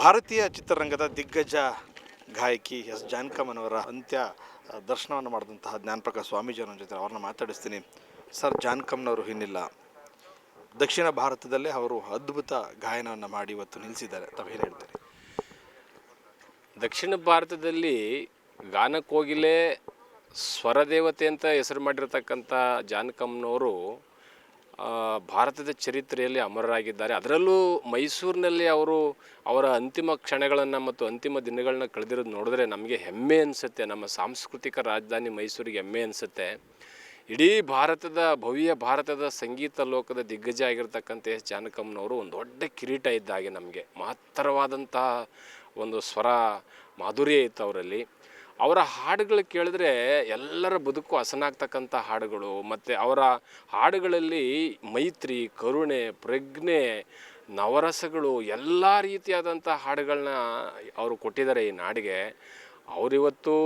ಭಾರತೀಯ ಚಿತ್ರರಂಗದ ದಿಗ್ಗಜ ಗಾಯಕಿ ಎಸ್ ಜಾನಕಮ್ಮನವರ ಅಂತ್ಯ ದರ್ಶನವನ್ನು ಮಾಡಿದಂತಹ ಜ್ಞಾನಪ್ರಕಾಶ್ ಸ್ವಾಮೀಜಿಯವರ ಜೊತೆ ಅವ್ರನ್ನ ಮಾತಾಡಿಸ್ತೀನಿ. ಸರ್, ಜಾನಕಮ್ಮನವರು ಇನ್ನಿಲ್ಲ. ದಕ್ಷಿಣ ಭಾರತದಲ್ಲೇ ಅವರು ಅದ್ಭುತ ಗಾಯನವನ್ನು ಮಾಡಿ ಇವತ್ತು ನಿಲ್ಲಿಸಿದ್ದಾರೆ. ತಾವೇನು ಹೇಳ್ತೀರಿ? ದಕ್ಷಿಣ ಭಾರತದಲ್ಲಿ ಗಾನಕೋಗಿಲೆ ಸ್ವರದೇವತೆ ಅಂತ ಹೆಸರು ಮಾಡಿರ್ತಕ್ಕಂಥ ಜಾನಕಮ್ಮನವರು ಭಾರತದ ಚರಿತ್ರೆಯಲ್ಲಿ ಅಮರರಾಗಿದ್ದಾರೆ. ಅದರಲ್ಲೂ ಮೈಸೂರಿನಲ್ಲಿ ಅವರು ಅವರ ಅಂತಿಮ ಕ್ಷಣಗಳನ್ನು ಮತ್ತು ಅಂತಿಮ ದಿನಗಳನ್ನ ಕಳೆದಿರೋದು ನೋಡಿದ್ರೆ ನಮಗೆ ಹೆಮ್ಮೆ ಅನಿಸುತ್ತೆ. ನಮ್ಮ ಸಾಂಸ್ಕೃತಿಕ ರಾಜಧಾನಿ ಮೈಸೂರಿಗೆ ಹೆಮ್ಮೆ ಅನಿಸುತ್ತೆ. ಇಡೀ ಭವ್ಯ ಭಾರತದ ಸಂಗೀತ ಲೋಕದ ದಿಗ್ಗಜ ಆಗಿರ್ತಕ್ಕಂಥ ಎಸ್ ಜಾನಕಮ್ಮನವರು ಒಂದು ದೊಡ್ಡ ಕಿರೀಟ ಇದ್ದಾಗೆ ನಮಗೆ ಮಹತ್ತರವಾದಂಥ ಒಂದು ಸ್ವರ ಮಾಧುರ್ಯ ಇತ್ತು ಅವರಲ್ಲಿ. ಅವರ ಹಾಡುಗಳು ಕೇಳಿದ್ರೆ ಎಲ್ಲರ ಬದುಕು ಹಸನಾಗ್ತಕ್ಕಂಥ ಹಾಡುಗಳು. ಮತ್ತು ಅವರ ಹಾಡುಗಳಲ್ಲಿ ಮೈತ್ರಿ, ಕರುಣೆ, ಪ್ರಜ್ಞೆ, ನವರಸಗಳು ಎಲ್ಲ ರೀತಿಯಾದಂಥ ಹಾಡುಗಳನ್ನ ಅವರು ಕೊಟ್ಟಿದ್ದಾರೆ ಈ ನಾಡಿಗೆ. ಅವರಿವತ್ತು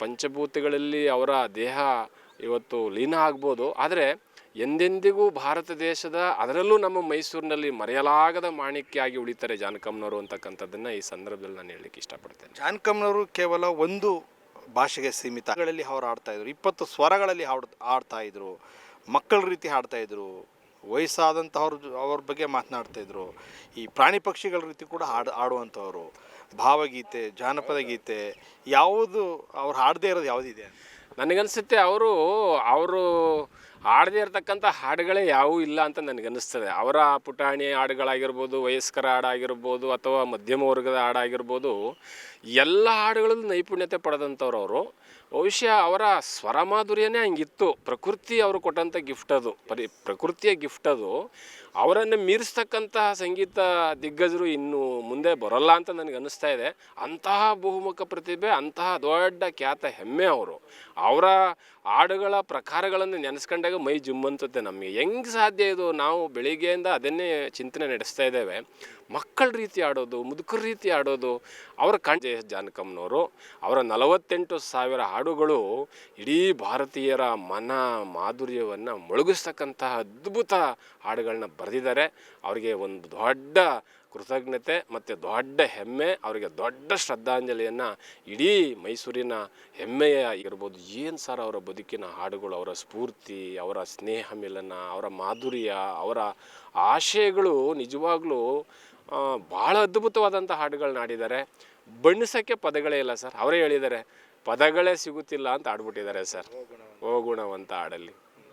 ಪಂಚಭೂತಗಳಲ್ಲಿ ಅವರ ದೇಹ ಇವತ್ತು ಲೀನ ಆಗ್ಬೋದು, ಆದರೆ ಎಂದೆಂದಿಗೂ ಭಾರತ ದೇಶದ, ಅದರಲ್ಲೂ ನಮ್ಮ ಮೈಸೂರಿನಲ್ಲಿ ಮರೆಯಲಾಗದ ಮಾಣಿಕ್ಯಾಗಿ ಉಳಿತಾರೆ ಜಾನಕಮ್ಮನವರು ಅಂತಕ್ಕಂಥದ್ದನ್ನು ಈ ಸಂದರ್ಭದಲ್ಲಿ ನಾನು ಹೇಳಲಿಕ್ಕೆ ಇಷ್ಟಪಡ್ತೇನೆ. ಜಾನಕಮ್ಮನವರು ಕೇವಲ ಒಂದು ಭಾಷೆಗೆ ಸೀಮಿತಗಳಲ್ಲಿ ಅವರು ಹಾಡ್ತಾಯಿದ್ರು. 20 ಸ್ವರಗಳಲ್ಲಿ ಹಾಡ್ತಾಯಿದ್ರು. ಮಕ್ಕಳ ರೀತಿ ಹಾಡ್ತಾಯಿದ್ರು. ಅವ್ರ ಬಗ್ಗೆ ಮಾತನಾಡ್ತಾಯಿದ್ರು. ಈ ಪ್ರಾಣಿ ಪಕ್ಷಿಗಳ ರೀತಿ ಕೂಡ ಹಾಡುವಂಥವ್ರು. ಭಾವಗೀತೆ, ಜಾನಪದ ಗೀತೆ, ಯಾವುದು ಅವ್ರು ಹಾಡದೇ ಇರೋದು ಯಾವುದಿದೆ? ನನಗನ್ಸುತ್ತೆ ಅವರು ಹಾಡದೇ ಇರತಕ್ಕಂಥ ಹಾಡುಗಳೇ ಯಾವುವೂ ಇಲ್ಲ ಅಂತ ನನಗನ್ನಿಸ್ತದೆ. ಅವರ ಪುಟಾಣಿ ಹಾಡುಗಳಾಗಿರ್ಬೋದು, ವಯಸ್ಕರ ಹಾಡಾಗಿರ್ಬೋದು, ಅಥವಾ ಮಧ್ಯಮ ವರ್ಗದ ಹಾಡಾಗಿರ್ಬೋದು, ಎಲ್ಲ ಹಾಡುಗಳಲ್ಲೂ ನೈಪುಣ್ಯತೆ ಪಡೆದಂಥವ್ರು ಅವರು. ಬಹುಶಃ ಅವರ ಸ್ವರ ಮಾಧುರ್ಯನೇ ಹಂಗಿತ್ತು. ಪ್ರಕೃತಿ ಅವರು ಕೊಟ್ಟಂಥ ಗಿಫ್ಟ್ ಅದು, ಪ್ರಕೃತಿಯ ಗಿಫ್ಟ್ ಅದು. ಅವರನ್ನು ಮೀರಿಸ್ತಕ್ಕಂತಹ ಸಂಗೀತ ದಿಗ್ಗಜರು ಇನ್ನು ಮುಂದೆ ಬರೋಲ್ಲ ಅಂತ ನನಗೆ ಅನ್ನಿಸ್ತಾ ಇದೆ. ಅಂತಹ ಬಹುಮುಖ ಪ್ರತಿಭೆ, ಅಂತಹ ದೊಡ್ಡ ಖ್ಯಾತ ಹೆಮ್ಮೆ ಅವರು. ಅವರ ಹಾಡುಗಳ ಪ್ರಕಾರಗಳನ್ನು ನೆನೆಸ್ಕೊಂಡಾಗ ಮೈ ಜುಮ್ಮಂತತೆ ನಮಗೆ. ಹೆಂಗೆ ಸಾಧ್ಯ ಇದು? ನಾವು ಬೆಳಿಗ್ಗೆಯಿಂದ ಅದನ್ನೇ ಚಿಂತನೆ ನಡೆಸ್ತಾ ಇದ್ದೇವೆ. ಮಕ್ಕಳ ರೀತಿ ಆಡೋದು, ಮುದುಕರ ರೀತಿ ಆಡೋದು. ಅವರ ಜಾನಕಮ್ಮನವರು ಅವರ 48,000 ಹಾಡುಗಳು ಇಡೀ ಭಾರತೀಯರ ಮನ ಮಾಧುರ್ಯವನ್ನು ಮೊಳಗಿಸ್ತಕ್ಕಂತಹ ಅದ್ಭುತ ಹಾಡುಗಳನ್ನ ಬರೆದಿದ್ದಾರೆ. ಅವರಿಗೆ ಒಂದು ದೊಡ್ಡ ಕೃತಜ್ಞತೆ ಮತ್ತು ದೊಡ್ಡ ಹೆಮ್ಮೆ, ಅವರಿಗೆ ದೊಡ್ಡ ಶ್ರದ್ಧಾಂಜಲಿಯನ್ನು ಇಡೀ ಮೈಸೂರಿನ ಹೆಮ್ಮೆಯ ಇರ್ಬೋದು. ಏನು ಸರ್ ಅವರ ಬದುಕಿನ ಹಾಡುಗಳು, ಅವರ ಸ್ಫೂರ್ತಿ, ಅವರ ಸ್ನೇಹ ಮಿಲನ, ಅವರ ಮಾಧುರ್ಯ, ಅವರ ಆಶಯಗಳು ನಿಜವಾಗ್ಲೂ ಭಾಳ ಅದ್ಭುತವಾದಂಥ ಹಾಡುಗಳನ್ನ ಹಾಡಿದ್ದಾರೆ. ಬಣ್ಣಿಸೋಕ್ಕೆ ಪದಗಳೇ ಇಲ್ಲ ಸರ್. ಅವರೇ ಹೇಳಿದ್ದಾರೆ, ಪದಗಳೇ ಸಿಗುತ್ತಿಲ್ಲ ಅಂತ ಆಡ್ಬಿಟ್ಟಿದ್ದಾರೆ ಸರ್. ಓ ಗುಣವಂತ ಹಾಡಲ್ಲಿ.